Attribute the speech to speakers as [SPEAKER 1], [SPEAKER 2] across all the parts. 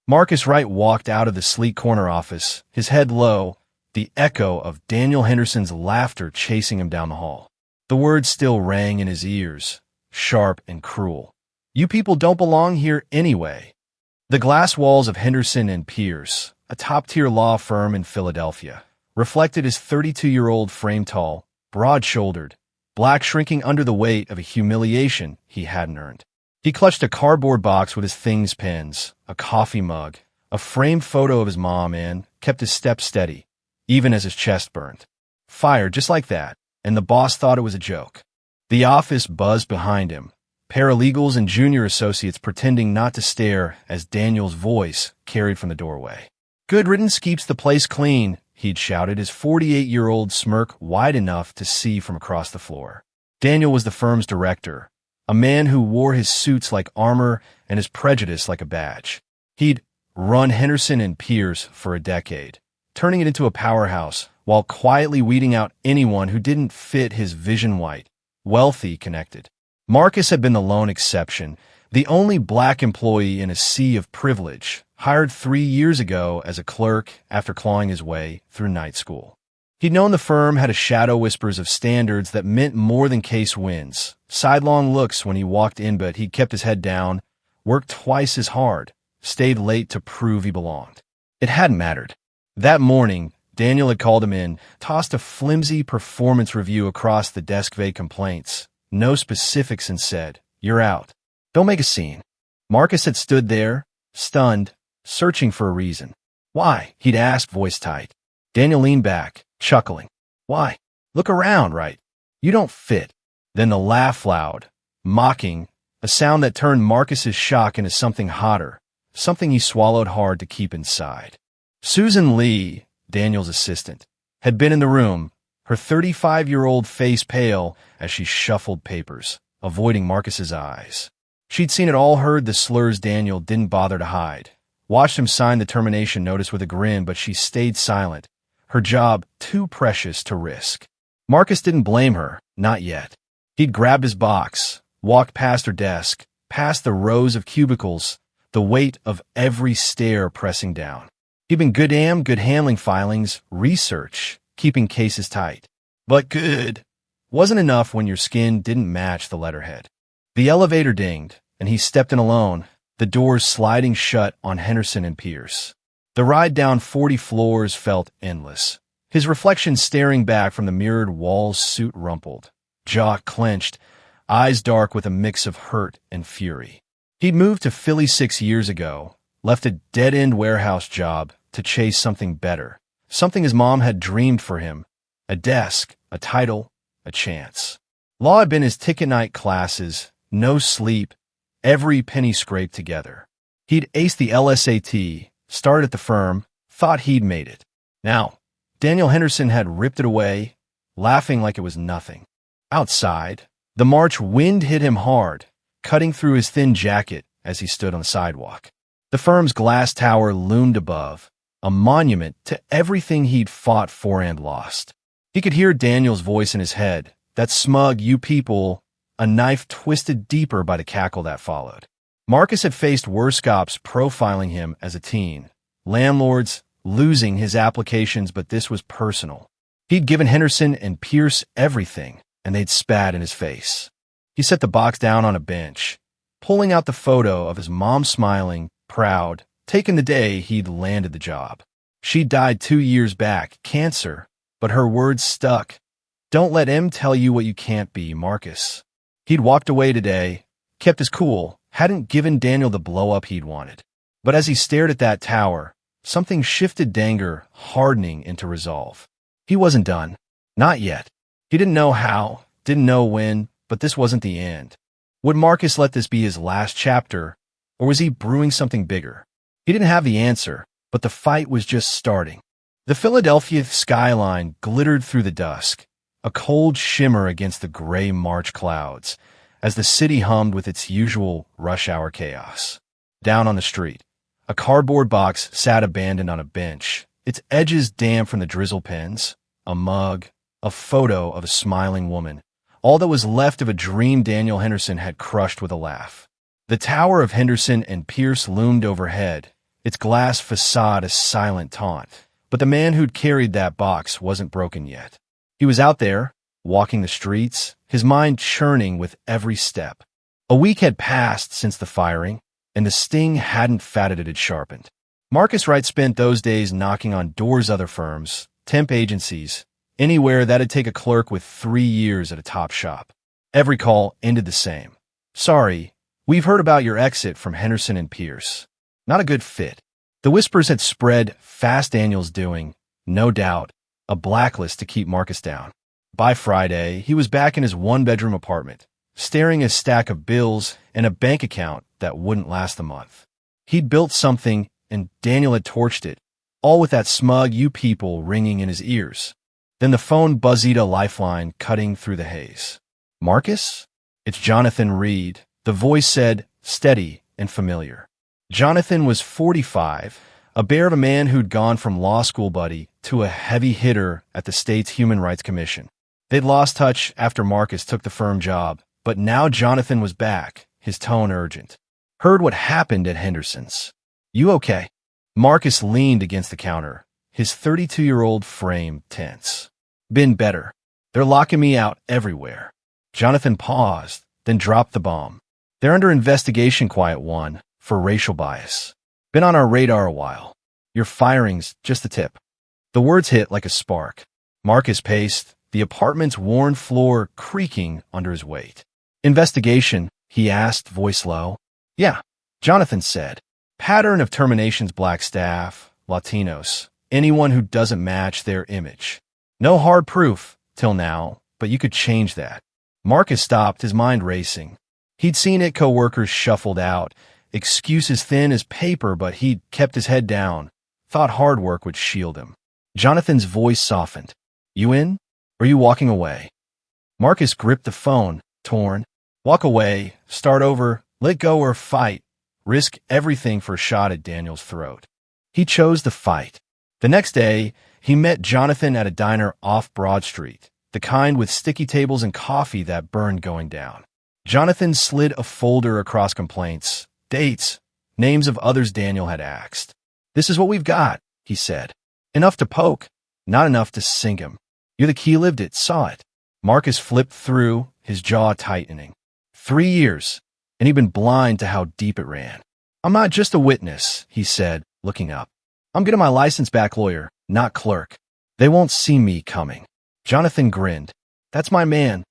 [SPEAKER 1] Marcus Wright walked out of the sleek corner office, his head low, the echo of Daniel Henderson's laughter chasing him down the hall. The words still rang in his ears, sharp and cruel. "You people don't belong here anyway." The glass walls of Henderson and Pierce, a top-tier law firm in Philadelphia, reflected his 32-year-old frame tall, broad-shouldered, black shrinking under the weight of a humiliation he hadn't earned. He clutched a cardboard box with his things pens, a coffee mug, a framed photo of his mom, and kept his step steady, even as his chest burned. Fired just like that, and the boss thought it was a joke. The office buzzed behind him, paralegals and junior associates pretending not to stare as Daniel's voice carried from the doorway. "Good riddance keeps the place clean," he'd shouted, his 48-year-old smirk wide enough to see from across the floor. Daniel was the firm's director, a man who wore his suits like armor and his prejudice like a badge. He'd run Henderson and Pierce for a decade, turning it into a powerhouse while quietly weeding out anyone who didn't fit his vision. White, wealthy, connected. Marcus had been the lone exception, the only black employee in a sea of privilege, hired 3 years ago as a clerk after clawing his way through night school. He'd known the firm had a shadow whispers of standards that meant more than case wins, sidelong looks when he walked in, but he'd kept his head down, worked twice as hard, stayed late to prove he belonged. It hadn't mattered. That morning, Daniel had called him in, tossed a flimsy performance review across the desk, vague complaints, no specifics, and said, "You're out. Don't make a scene." Marcus had stood there, stunned, searching for a reason. "Why?" he'd asked, voice tight. Daniel leaned back, chuckling. "Why? Look around, right? You don't fit." Then the laugh, loud, mocking, a sound that turned Marcus's shock into something hotter, something he swallowed hard to keep inside. Susan Lee, Daniel's assistant, had been in the room, her 35-year-old face pale as she shuffled papers, avoiding Marcus's eyes. She'd seen it all, heard the slurs Daniel didn't bother to hide, watched him sign the termination notice with a grin, but she stayed silent, her job too precious to risk. Marcus didn't blame her, not yet. He'd grabbed his box, walked past her desk, past the rows of cubicles, the weight of every stare pressing down. He'd been good handling filings, research, keeping cases tight. But good wasn't enough when your skin didn't match the letterhead. The elevator dinged, and he stepped in alone, the doors sliding shut on Henderson and Pierce. The ride down 40 floors felt endless, his reflection staring back from the mirrored walls, suit rumpled, jaw clenched, eyes dark with a mix of hurt and fury. He'd moved to Philly 6 years ago, left a dead-end warehouse job to chase something better, something his mom had dreamed for him, a desk, a title, a chance. Law had been his ticket night classes, no sleep, every penny scraped together. He'd aced the LSAT, started at the firm, thought he'd made it. Now, Daniel Henderson had ripped it away, laughing like it was nothing. Outside, the March wind hit him hard, cutting through his thin jacket as he stood on the sidewalk. The firm's glass tower loomed above, a monument to everything he'd fought for and lost. He could hear Daniel's voice in his head, that smug "you people," a knife twisted deeper by the cackle that followed. Marcus had faced worse cops profiling him as a teen, landlords losing his applications, but this was personal. He'd given Henderson and Pierce everything, and they'd spat in his face. He set the box down on a bench, pulling out the photo of his mom smiling, proud, taking the day he'd landed the job. She died 2 years back, cancer, but her words stuck. "Don't let him tell you what you can't be, Marcus." He'd walked away today, kept his cool, hadn't given Daniel the blow-up he'd wanted. But as he stared at that tower, something shifted, anger hardening into resolve. He wasn't done. Not yet. He didn't know how, didn't know when, but this wasn't the end. Would Marcus let this be his last chapter, or was he brewing something bigger? He didn't have the answer, but the fight was just starting. The Philadelphia skyline glittered through the dusk, a cold shimmer against the gray March clouds, as the city hummed with its usual rush-hour chaos. Down on the street, a cardboard box sat abandoned on a bench, its edges damp from the drizzle pens, a mug, a photo of a smiling woman, all that was left of a dream Daniel Henderson had crushed with a laugh. The tower of Henderson and Pierce loomed overhead, its glass facade a silent taunt. But the man who'd carried that box wasn't broken yet. He was out there, walking the streets, his mind churning with every step. A week had passed since the firing, and the sting hadn't fatted, it had sharpened. Marcus Wright spent those days knocking on doors other firms, temp agencies, anywhere that'd take a clerk with 3 years at a top shop. Every call ended the same. Sorry, we've heard about your exit from Henderson and Pierce. Not a good fit. The whispers had spread fast. Daniel's doing, no doubt, a blacklist to keep Marcus down. By Friday, he was back in his one-bedroom apartment, staring at a stack of bills and a bank account that wouldn't last a month. He'd built something, and Daniel had torched it, all with that smug "you people" ringing in his ears. Then the phone buzzed, a lifeline cutting through the haze. "Marcus?" "It's Jonathan Reed," the voice said, steady and familiar. Jonathan was 45, a bear of a man who'd gone from law school buddy to a heavy hitter at the state's Human Rights Commission. They'd lost touch after Marcus took the firm job, but now Jonathan was back, his tone urgent. "Heard what happened at Henderson's. You okay?" Marcus leaned against the counter, his 32-year-old frame tense. "Been better. They're locking me out everywhere." Jonathan paused, then dropped the bomb. "They're under investigation, quiet one, for racial bias. Been on our radar a while. Your firing's just the tip." The words hit like a spark. Marcus paced, the apartment's worn floor creaking under his weight. "Investigation?" he asked, voice low. "Yeah," Jonathan said. "Pattern of terminations, black staff, Latinos, anyone who doesn't match their image. No hard proof, till now, but you could change that." Marcus stopped, his mind racing. He'd seen it, coworkers shuffled out, excuses thin as paper, but he'd kept his head down, thought hard work would shield him. Jonathan's voice softened. "You in? Or are you walking away?" Marcus gripped the phone, torn. Walk away, start over, let go, or fight. Risk everything for a shot at Daniel's throat. He chose the fight. The next day, he met Jonathan at a diner off Broad Street, the kind with sticky tables and coffee that burned going down. Jonathan slid a folder across complaints, dates, names of others Daniel had axed. "This is what we've got," he said. "Enough to poke, not enough to sink him. You're the key, lived it, saw it." Marcus flipped through, his jaw tightening. 3 years, and he'd been blind to how deep it ran. "I'm not just a witness," he said, looking up. "I'm getting my license back, lawyer, not clerk. They won't see me coming." Jonathan grinned. "That's my man."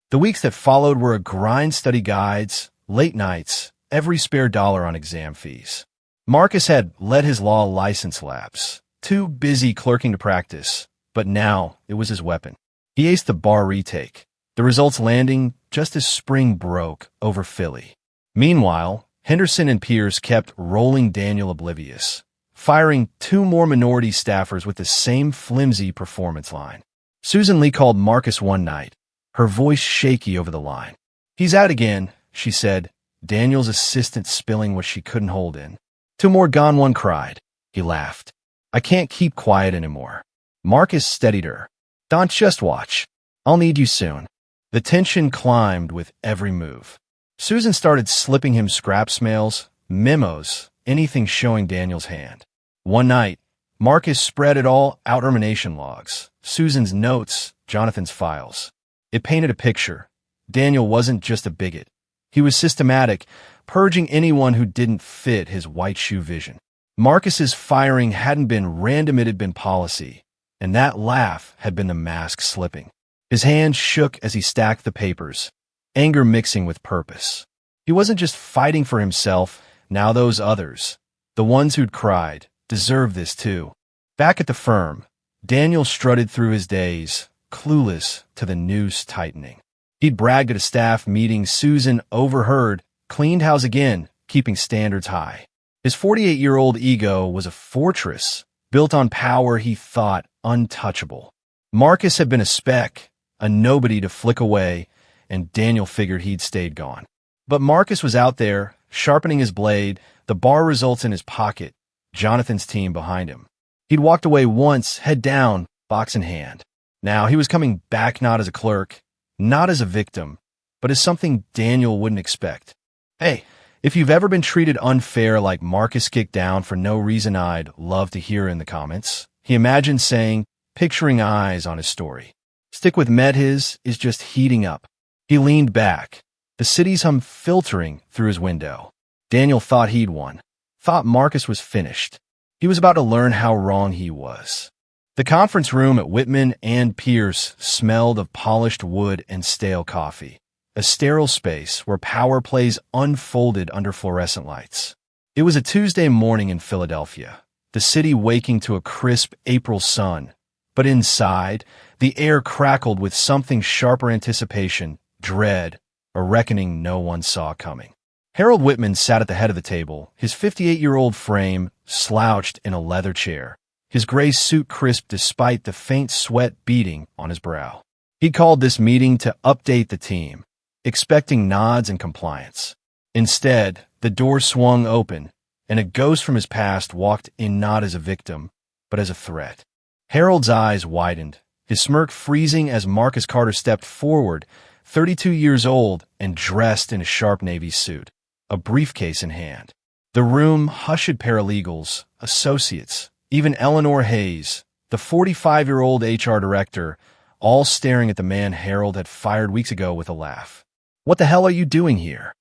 [SPEAKER 1] The weeks that followed were a grind, study guides, late nights, every spare dollar on exam fees. Marcus had let his law license lapse, too busy clerking to practice, but now it was his weapon. He aced the bar retake, the results landing just as spring broke over Philly. Meanwhile, Henderson and Pierce kept rolling Daniel oblivious, firing 2 more minority staffers with the same flimsy performance line. Susan Lee called Marcus one night, her voice shaky over the line. "He's out again," she said, Daniel's assistant spilling what she couldn't hold in. "2 more gone," one cried. He laughed. "I can't keep quiet anymore." Marcus steadied her. "Don't just watch. I'll need you soon." The tension climbed with every move. Susan started slipping him scraps, mails, memos, anything showing Daniel's hand. One night, Marcus spread it all out: termination logs, Susan's notes, Jonathan's files. It painted a picture. Daniel wasn't just a bigot. He was systematic, purging anyone who didn't fit his white shoe vision. Marcus's firing hadn't been random, it had been policy, and that laugh had been the mask slipping. His hands shook as he stacked the papers, anger mixing with purpose. He wasn't just fighting for himself, now those others, the ones who'd cried, deserved this too. Back at the firm, Daniel strutted through his days, clueless to the noose tightening. He'd bragged at a staff meeting Susan overheard, cleaned house again, keeping standards high. His 48-year-old ego was a fortress, built on power he thought untouchable. Marcus had been a speck, a nobody to flick away, and Daniel figured he'd stayed gone. But Marcus was out there, sharpening his blade, the bar results in his pocket, Jonathan's team behind him. He'd walked away once, head down, box in hand. Now he was coming back, not as a clerk, not as a victim, but as something Daniel wouldn't expect. "Hey, If you've ever been treated unfair like Marcus kicked down for no reason, I'd love to hear in the comments. He imagined saying, picturing eyes on his story. Stick with Med his is just heating up. He leaned back, the city's hum filtering through his window. Daniel thought he'd won, thought Marcus was finished. He was about to learn how wrong he was. The conference room at Whitman and Pierce smelled of polished wood and stale coffee, a sterile space where power plays unfolded under fluorescent lights. It was a Tuesday morning in Philadelphia, the city waking to a crisp April sun, but inside, the air crackled with something sharper: anticipation, dread, a reckoning no one saw coming. Harold Whitman sat at the head of the table, his 58-year-old frame slouched in a leather chair, his gray suit crisp despite the faint sweat beading on his brow. He called this meeting to update the team, expecting nods and compliance. Instead, the door swung open, and a ghost from his past walked in, not as a victim, but as a threat. Harold's eyes widened, his smirk freezing as Marcus Carter stepped forward, 32 years old and dressed in a sharp navy suit, a briefcase in hand. The room hushed: paralegals, associates, even Eleanor Hayes, the 45-year-old HR director, all staring at the man Harold had fired weeks ago with a laugh. "What the hell are you doing here?"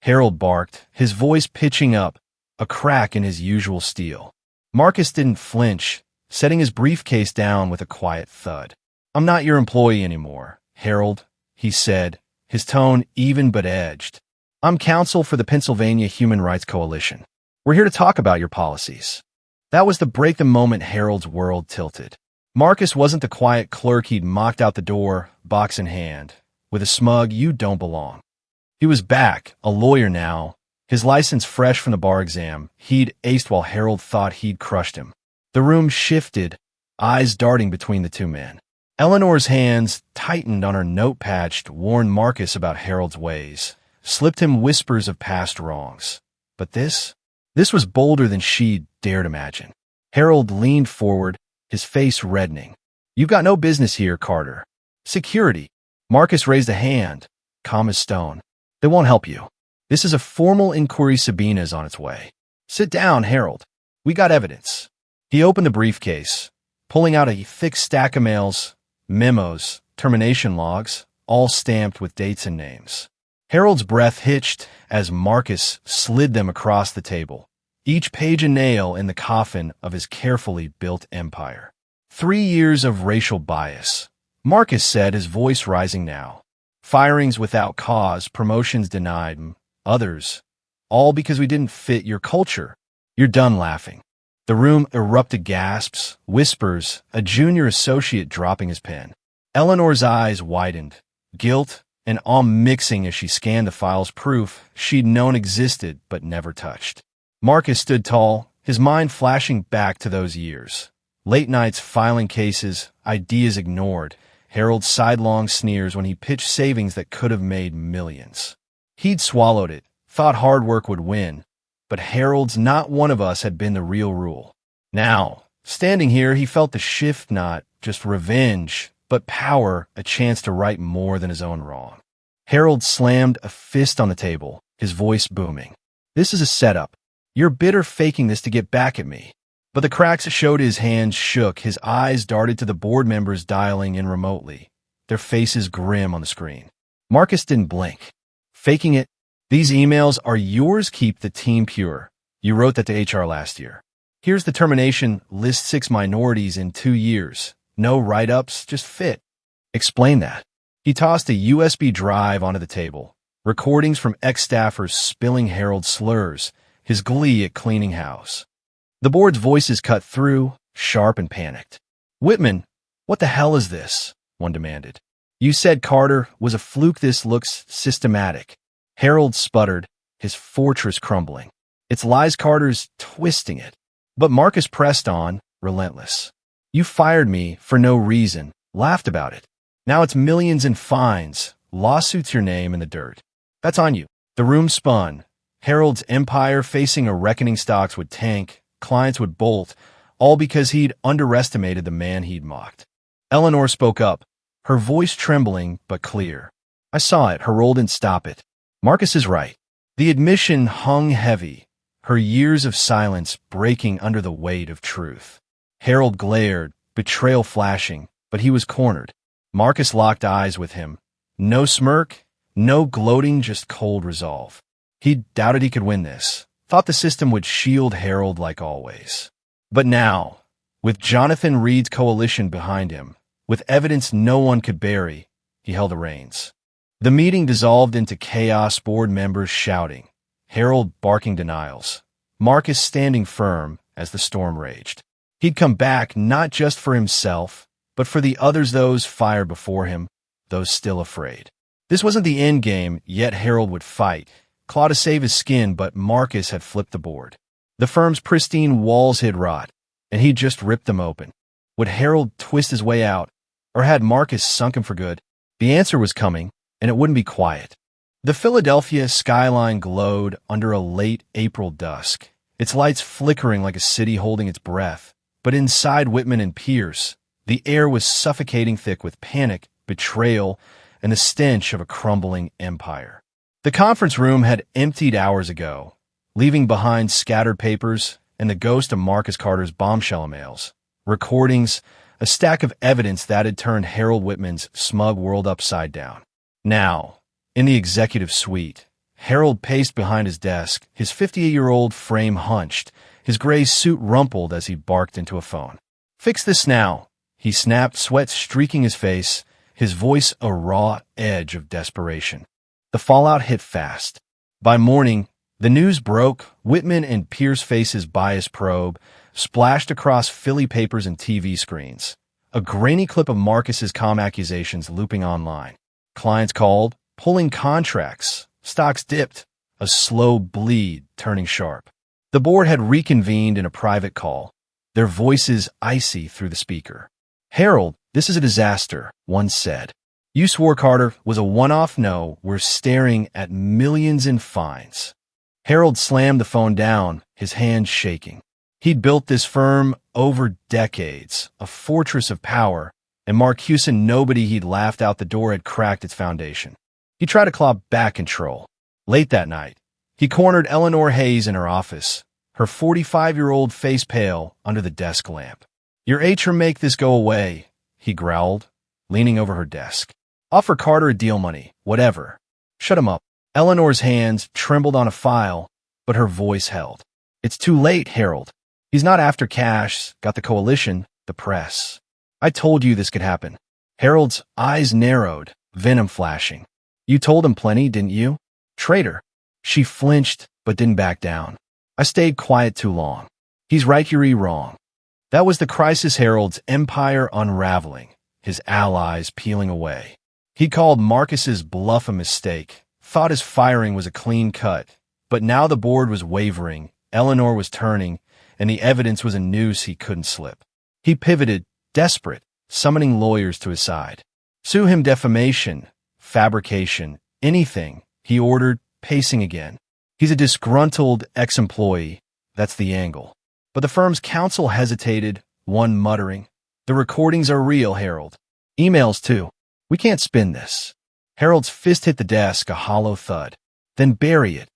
[SPEAKER 1] Harold barked, his voice pitching up, a crack in his usual steel. Marcus didn't flinch, setting his briefcase down with a quiet thud. "I'm not your employee anymore, Harold," he said, his tone even but edged. "I'm counsel for the Pennsylvania Human Rights Coalition. We're here to talk about your policies." That was the break. The moment Harold's world tilted. Marcus wasn't the quiet clerk he'd mocked out the door, box in hand, with a smug "you don't belong." He was back, a lawyer now, his license fresh from the bar exam he'd aced while Harold thought he'd crushed him. The room shifted, eyes darting between the two men. Eleanor's hands tightened on her notepad to warn Marcus about Harold's ways, slipped him whispers of past wrongs. But this was bolder than she'd dared imagine. Harold leaned forward, his face reddening. "You've got no business here, Carter." "Security." Marcus raised a hand, calm as stone. "They won't help you. This is a formal inquiry. Sabina's on its way." "Sit down, Harold. We got evidence." He opened the briefcase, pulling out a thick stack of mails, memos, termination logs, all stamped with dates and names. Harold's breath hitched as Marcus slid them across the table, each page a nail in the coffin of his carefully built empire. 3 years of racial bias, Marcus said, his voice rising now. "Firings without cause, promotions denied, others, all because we didn't fit your culture. You're done laughing." The room erupted: gasps, whispers, a junior associate dropping his pen. Eleanor's eyes widened, guilt and awe mixing as she scanned the files, proof she'd known existed but never touched. Marcus stood tall, his mind flashing back to those years. Late nights filing cases, ideas ignored, Harold's sidelong sneers when he pitched savings that could have made millions. He'd swallowed it, thought hard work would win, but Harold's "not one of us" had been the real rule. Now, standing here, he felt the shift: not just revenge, but power, a chance to right more than his own wrong. Harold slammed a fist on the table, his voice booming. "This is a setup. You're bitter, faking this to get back at me." But the cracks showed, his hands shook, his eyes darted to the board members dialing in remotely, their faces grim on the screen. Marcus didn't blink. "Faking it? These emails are yours. Keep the team pure. You wrote that to HR last year. Here's the termination list: 6 minorities in 2 years. No write-ups, just fit." "Explain that." He tossed a USB drive onto the table, recordings from ex-staffers spilling Harold's slurs, his glee at cleaning house. The board's voices cut through, sharp and panicked. "Whitman, what the hell is this?" one demanded. "You said Carter was a fluke. This looks systematic." Harold sputtered, his fortress crumbling. "It's lies. Carter's twisting it." But Marcus pressed on, relentless. "You fired me for no reason, laughed about it. Now it's millions in fines, lawsuits, your name in the dirt. That's on you." The room spun. Harold's empire facing a reckoning. Stocks would tank, clients would bolt, all because he'd underestimated the man he'd mocked. Eleanor spoke up, her voice trembling but clear. "I saw it, Harold, and stop it. Marcus is right. The admission hung heavy, her years of silence breaking under the weight of truth. Harold glared, betrayal flashing, but he was cornered. Marcus locked eyes with him. No smirk, no gloating, just cold resolve. He doubted he could win this, thought the system would shield Harold like always. But now, with Jonathan Reed's coalition behind him, with evidence no one could bury, he held the reins. The meeting dissolved into chaos, board members shouting, Harold barking denials, Marcus standing firm as the storm raged. He'd come back not just for himself, but for the others, those fired before him, those still afraid. This wasn't the end game, yet Harold would fight, claw to save his skin, but Marcus had flipped the board. The firm's pristine walls hid rot, and he'd just ripped them open. Would Harold twist his way out, or had Marcus sunk him for good? The answer was coming, and it wouldn't be quiet. The Philadelphia skyline glowed under a late April dusk, its lights flickering like a city holding its breath. But inside Whitman and Pierce, the air was suffocating thick with panic, betrayal, and the stench of a crumbling empire. The conference room had emptied hours ago, leaving behind scattered papers and the ghost of Marcus Carter's bombshell emails, recordings, a stack of evidence that had turned Harold Whitman's smug world upside down. Now, in the executive suite, Harold paced behind his desk, his 58-year-old frame hunched, his gray suit rumpled as he barked into a phone. "Fix this now," he snapped, sweat streaking his face, his voice a raw edge of desperation. The fallout hit fast. By morning, the news broke. Whitman and Pierce faces bias probe splashed across Philly papers and TV screens. A grainy clip of Marcus's calm accusations looping online. Clients called, pulling contracts. Stocks dipped. A slow bleed turning sharp. The board had reconvened in a private call, their voices icy through the speaker. "Harold, this is a disaster," one said. "You swore Carter was a one-off. No, we're staring at millions in fines." Harold slammed the phone down, his hands shaking. He'd built this firm over decades, a fortress of power, and Mark Hewson, nobody he'd laughed out the door, had cracked its foundation. He tried to claw back control. Late that night, he cornered Eleanor Hayes in her office, her 45-year-old face pale under the desk lamp. "Your HR make this go away," he growled, leaning over her desk. "Offer Carter a deal money, whatever. Shut him up." Eleanor's hands trembled on a file, but her voice held. "It's too late, Harold. He's not after cash, got the coalition, the press. I told you this could happen." Harold's eyes narrowed, venom flashing. "You told him plenty, didn't you? Traitor." She flinched, but didn't back down. "I stayed quiet too long. He's right, you're wrong." That was the crisis, Harold's empire unraveling, his allies peeling away. He called Marcus's bluff a mistake, thought his firing was a clean cut, but now the board was wavering, Eleanor was turning, and the evidence was a noose he couldn't slip. He pivoted, desperate, summoning lawyers to his side. "Sue him, defamation, fabrication, anything," he ordered, pacing again. "He's a disgruntled ex-employee, that's the angle." But the firm's counsel hesitated, one muttering, "The recordings are real, Harold. Emails, too. We can't spin this." Harold's fist hit the desk, a hollow thud. "Then bury it."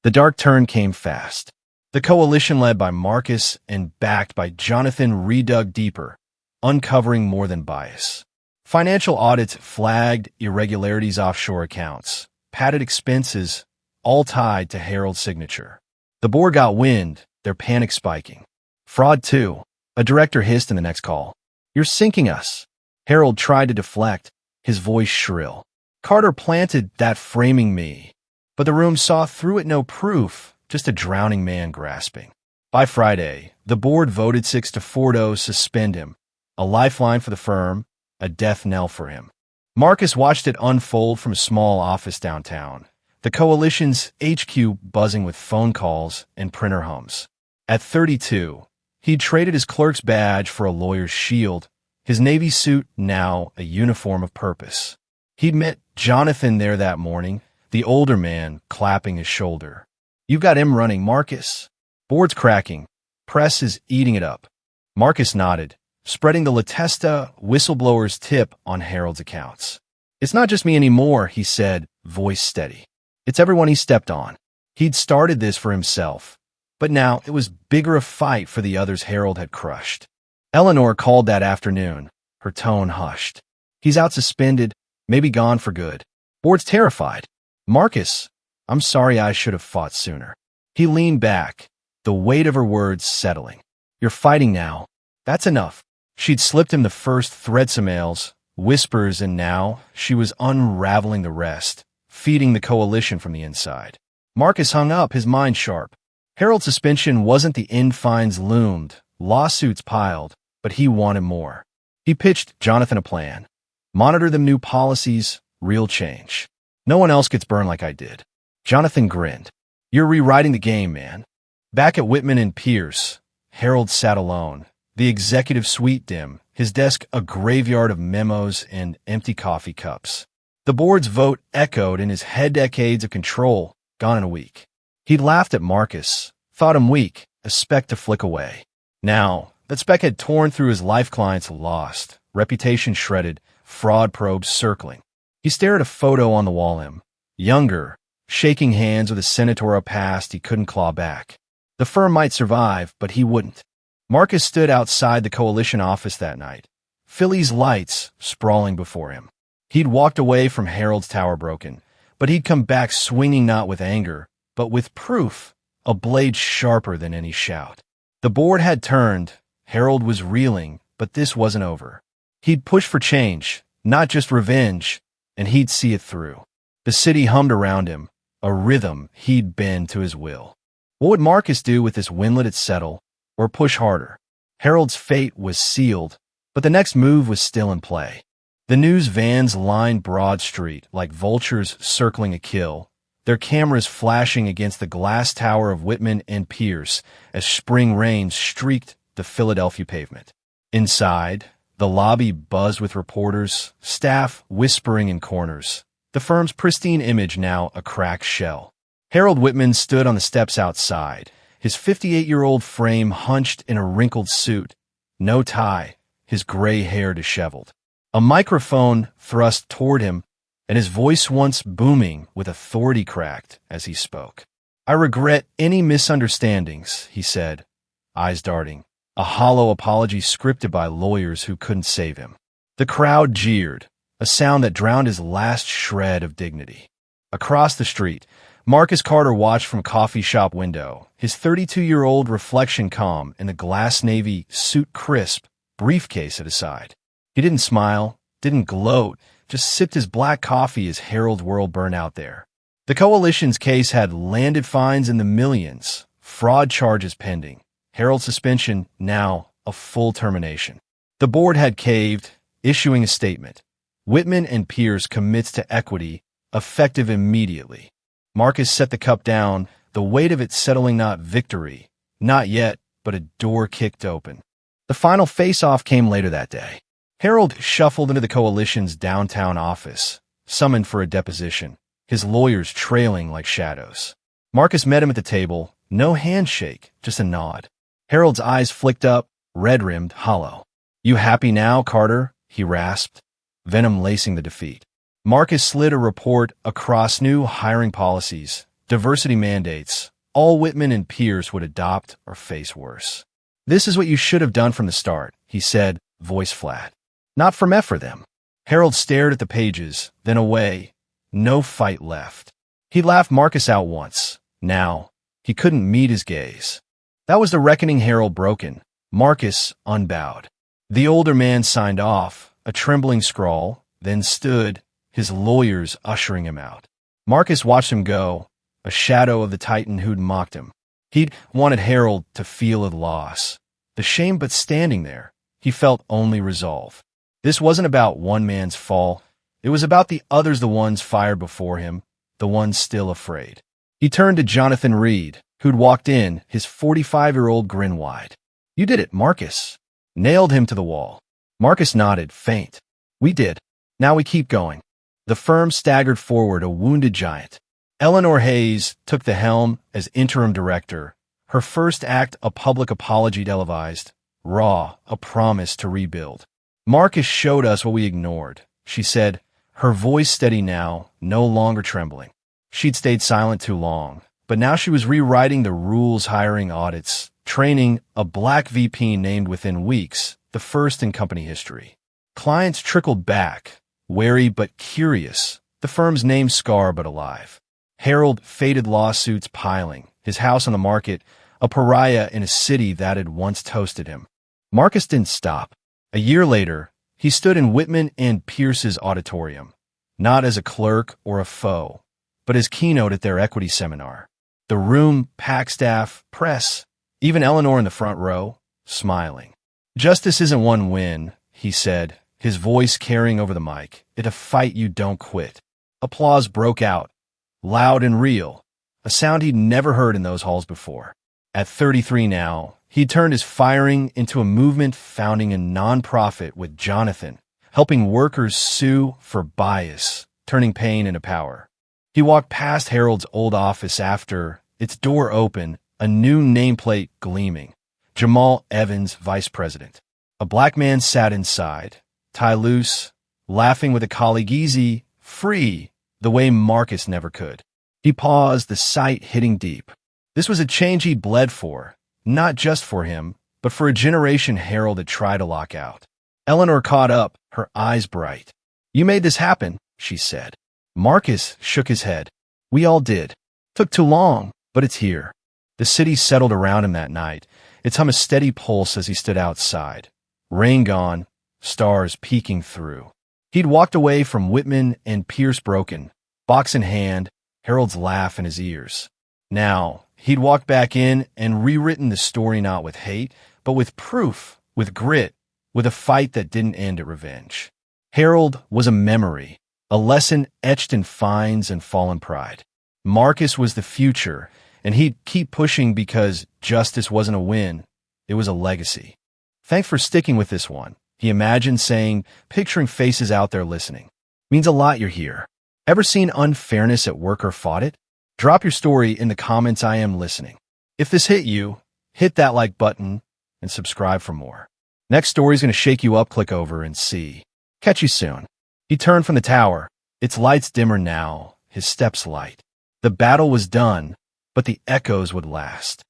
[SPEAKER 1] The dark turn came fast. The coalition, led by Marcus and backed by Jonathan, redug deeper, uncovering more than bias. Financial audits flagged irregularities, offshore accounts, padded expenses, all tied to Harold's signature. The board got wind, their panic spiking. "Fraud, too," a director hissed in the next call. "You're sinking us." Harold tried to deflect, his voice shrill. "Carter planted that, framing me." But the room saw through it, no proof, just a drowning man grasping. By Friday, the board voted 6-4 to suspend him, a lifeline for the firm, a death knell for him. Marcus watched it unfold from a small office downtown, the coalition's HQ buzzing with phone calls and printer hums. At 32, he'd traded his clerk's badge for a lawyer's shield, his Navy suit now a uniform of purpose. He'd met Jonathan there that morning, the older man clapping his shoulder. "You've got him running, Marcus." Board's cracking. Press is eating it up. Marcus nodded, spreading the Latesta whistleblower's tip on Harold's accounts. "It's not just me anymore," he said, voice steady. "It's everyone he stepped on. He'd started this for himself, but now it was bigger a fight for the others Harold had crushed. Eleanor called that afternoon, her tone hushed. He's out suspended, maybe gone for good. Board's terrified. Marcus, I'm sorry I should have fought sooner. He leaned back, the weight of her words settling. You're fighting now. That's enough. She'd slipped him the first threats emails, whispers, and now she was unraveling the rest, feeding the coalition from the inside. Marcus hung up, his mind sharp. Harold's suspension wasn't the end. Fines loomed, lawsuits piled, but he wanted more. He pitched Jonathan a plan. Monitor them new policies, real change. No one else gets burned like I did. Jonathan grinned. You're rewriting the game, man. Back at Whitman and Pierce, Harold sat alone, the executive suite dim, his desk a graveyard of memos and empty coffee cups. The board's vote echoed in his head, decades of control, gone in a week. He'd laughed at Marcus, thought him weak, a speck to flick away. Now, that speck had torn through his life. Clients lost, reputation shredded, fraud probes circling. He stared at a photo on the wall, him, younger, shaking hands with a senatorial past he couldn't claw back. The firm might survive, but he wouldn't. Marcus stood outside the coalition office that night, Philly's lights sprawling before him. He'd walked away from Harold's tower broken, but he'd come back swinging not with anger, but with proof, a blade sharper than any shout. The board had turned, Harold was reeling, but this wasn't over. He'd push for change, not just revenge, and he'd see it through. The city hummed around him, a rhythm he'd bend to his will. What would Marcus do with this win? Let it settle, or push harder? Harold's fate was sealed, but the next move was still in play. The news vans lined Broad Street like vultures circling a kill, their cameras flashing against the glass tower of Whitman and Pierce as spring rains streaked the Philadelphia pavement. Inside, the lobby buzzed with reporters, staff whispering in corners, the firm's pristine image now a cracked shell. Harold Whitman stood on the steps outside, his 58-year-old frame hunched in a wrinkled suit, no tie, his gray hair disheveled. A microphone thrust toward him, and his voice once booming with authority cracked as he spoke. I regret any misunderstandings, he said, eyes darting, a hollow apology scripted by lawyers who couldn't save him. The crowd jeered, a sound that drowned his last shred of dignity. Across the street, Marcus Carter watched from a coffee shop window, his 32-year-old reflection calm in the glass navy suit crisp, briefcase at his side. He didn't smile, didn't gloat, just sipped his black coffee as Harold's world burned out there. The coalition's case had landed fines in the millions, fraud charges pending, Harold's suspension now a full termination. The board had caved, issuing a statement. Whitman and Pierce commits to equity, effective immediately. Marcus set the cup down, the weight of it settling. Not victory, not yet, but a door kicked open. The final face-off came later that day. Harold shuffled into the coalition's downtown office, summoned for a deposition, his lawyers trailing like shadows. Marcus met him at the table, no handshake, just a nod. Harold's eyes flicked up, red-rimmed, hollow. You happy now, Carter? He rasped, venom lacing the defeat. Marcus slid a report across new hiring policies, diversity mandates, all Whitman and Pierce would adopt or face worse. This is what you should have done from the start, he said, voice flat. Not from F for them. Harold stared at the pages, then away. No fight left. He laughed Marcus out once. Now, he couldn't meet his gaze. That was the reckoning. Harold broken, Marcus unbowed. The older man signed off, a trembling scrawl, then stood, his lawyers ushering him out. Marcus watched him go, a shadow of the titan who'd mocked him. He'd wanted Harold to feel a loss, the shame, but standing there, he felt only resolve. This wasn't about one man's fall. It was about the others, the ones fired before him, the ones still afraid. He turned to Jonathan Reed, who'd walked in, his 45-year-old grin wide. You did it, Marcus. Nailed him to the wall. Marcus nodded, faint. We did. Now we keep going. The firm staggered forward, a wounded giant. Eleanor Hayes took the helm as interim director, her first act a public apology televised, raw, a promise to rebuild. Marcus showed us what we ignored, she said, her voice steady now, no longer trembling. She'd stayed silent too long, but But now she was rewriting the rules, hiring audits, training a black VP named within weeks, the first in company history. Clients trickled back, wary but curious, the firm's name scarred but alive. Harold faded, lawsuits piling, his house on the market, a pariah in a city that had once toasted him. Marcus didn't stop. A year later, he stood in Whitman and Pierce's auditorium, not as a clerk or a foe, but as keynote at their equity seminar. The room, packed staff, press, even Eleanor in the front row, smiling. "Justice isn't one win," he said, his voice carrying over the mic. "It's a fight you don't quit." Applause broke out, loud and real, a sound he'd never heard in those halls before. At 33 now, he turned his firing into a movement, founding a nonprofit with Jonathan, helping workers sue for bias, turning pain into power. He walked past Harold's old office after its door open, a new nameplate gleaming. Jamal Evans, vice president. A black man sat inside, tie loose, laughing with a colleague, easy, free, the way Marcus never could. He paused, the sight hitting deep. This was a change he'd bled for, not just for him, but for a generation Harold had tried to lock out. Eleanor caught up, her eyes bright. "You made this happen," she said. Marcus shook his head. "We all did. Took too long, but it's here." The city settled around him that night, its hum a steady pulse as he stood outside. Rain gone, stars peeking through. He'd walked away from Whitman and Pierce broken, box in hand, Harold's laugh in his ears. Now, he'd walked back in and rewritten the story not with hate, but with proof, with grit, with a fight that didn't end at revenge. Harold was a memory, a lesson etched in fines and fallen pride. Marcus was the future, and he'd keep pushing because justice wasn't a win, it was a legacy. "Thanks for sticking with this one," he imagined saying, picturing faces out there listening. "Means a lot you're here. Ever seen unfairness at work or fought it? Drop your story in the comments. I am listening. If this hit you, hit that like button and subscribe for more. Next story's going to shake you up. Click over and see. Catch you soon." He turned from the tower, its lights dimmer now, his steps light. The battle was done, but the echoes would last.